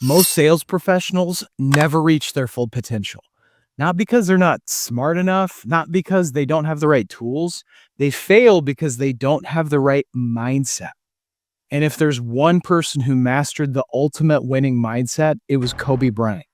Most sales professionals never reach their full potential. Not because they're not smart enough, not because they don't have the right tools. They fail because they don't have the right mindset. And if there's one person who mastered the ultimate winning mindset, it was Kobe Bryant.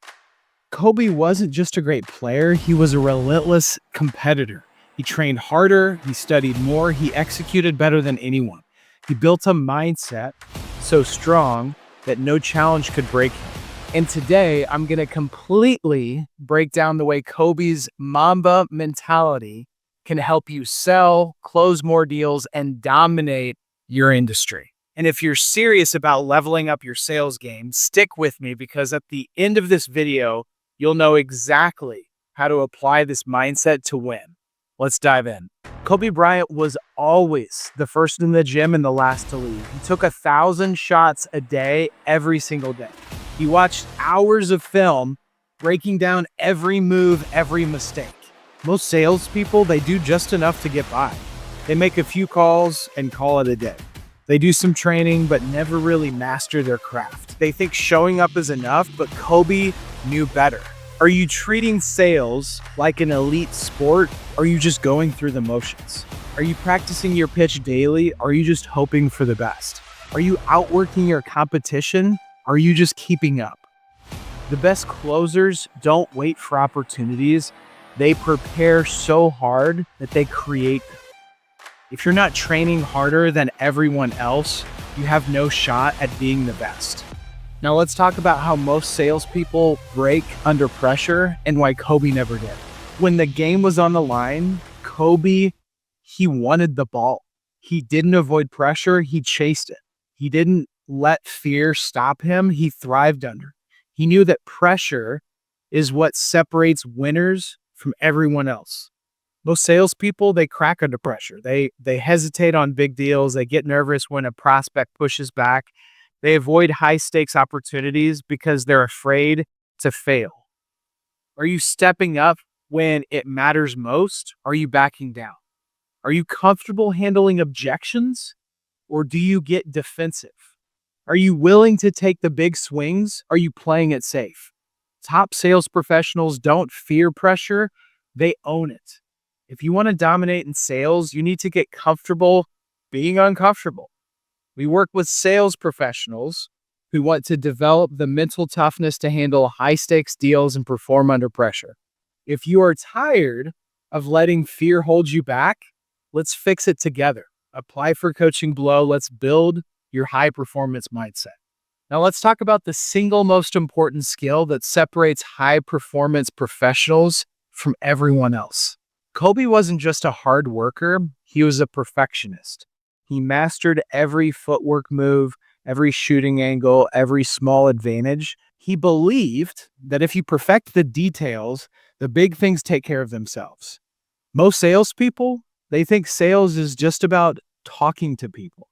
Kobe wasn't just a great player, he was a relentless competitor. He trained harder, he studied more, he executed better than anyone. He built a mindset so strong that no challenge could break him. And today, I'm going to completely break down the way Kobe's Mamba mentality can help you sell, close more deals, and dominate your industry. And if you're serious about leveling up your sales game, stick with me because at the end of this video, you'll know exactly how to apply this mindset to win. Let's dive in. Kobe Bryant was always the first in the gym and the last to leave. He took 1,000 shots a day, every single day. He watched hours of film, breaking down every move, every mistake. Most salespeople, they do just enough to get by. They make a few calls and call it a day. They do some training, but never really master their craft. They think showing up is enough, but Kobe knew better. Are you treating sales like an elite sport? Or are you just going through the motions? Are you practicing your pitch daily? Or are you just hoping for the best? Are you outworking your competition? Or are you just keeping up? The best closers don't wait for opportunities. They prepare so hard that they create them. If you're not training harder than everyone else, you have no shot at being the best. Now let's talk about how most salespeople break under pressure and why Kobe never did. When the game was on the line, Kobe, he wanted the ball. He didn't avoid pressure, he chased it. He didn't let fear stop him, he thrived under it. He knew that pressure is what separates winners from everyone else. Most salespeople, they crack under pressure. They hesitate on big deals. They get nervous when a prospect pushes back. They avoid high-stakes opportunities because they're afraid to fail. Are you stepping up when it matters most? Are you backing down? Are you comfortable handling objections? Or do you get defensive? Are you willing to take the big swings? Are you playing it safe? Top sales professionals don't fear pressure. They own it. If you want to dominate in sales, you need to get comfortable being uncomfortable. We work with sales professionals who want to develop the mental toughness to handle high-stakes deals and perform under pressure. If you are tired of letting fear hold you back, let's fix it together. Apply for coaching below. Let's build your high-performance mindset. Now let's talk about the single most important skill that separates high-performance professionals from everyone else. Kobe wasn't just a hard worker, he was a perfectionist. He mastered every footwork move, every shooting angle, every small advantage. He believed that if you perfect the details, the big things take care of themselves. Most salespeople, they think sales is just about talking to people.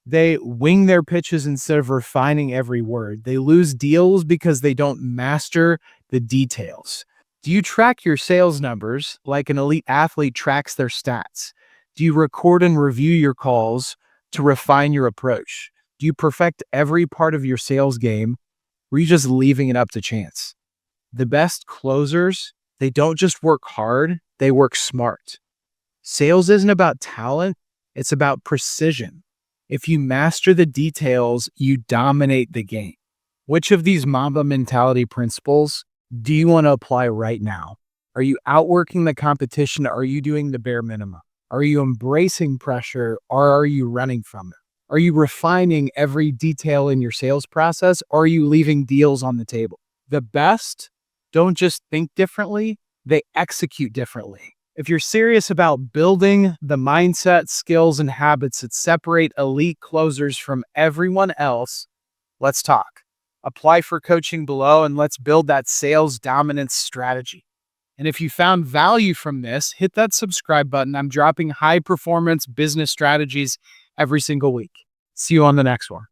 They wing their pitches instead of refining every word. They lose deals because they don't master the details. Do you track your sales numbers like an elite athlete tracks their stats? Do you record and review your calls to refine your approach? Do you perfect every part of your sales game? Or are you just leaving it up to chance? The best closers, they don't just work hard, they work smart. Sales isn't about talent, it's about precision. If you master the details, you dominate the game. Which of these Mamba mentality principles do you want to apply right now? Are you outworking the competition? Or are you doing the bare minimum? Are you embracing pressure or are you running from it? Are you refining every detail in your sales process or are you leaving deals on the table? The best don't just think differently, they execute differently. If you're serious about building the mindset, skills, and habits that separate elite closers from everyone else, let's talk. Apply for coaching below and let's build that sales dominance strategy. And if you found value from this, hit that subscribe button. I'm dropping high performance business strategies every single week. See you on the next one.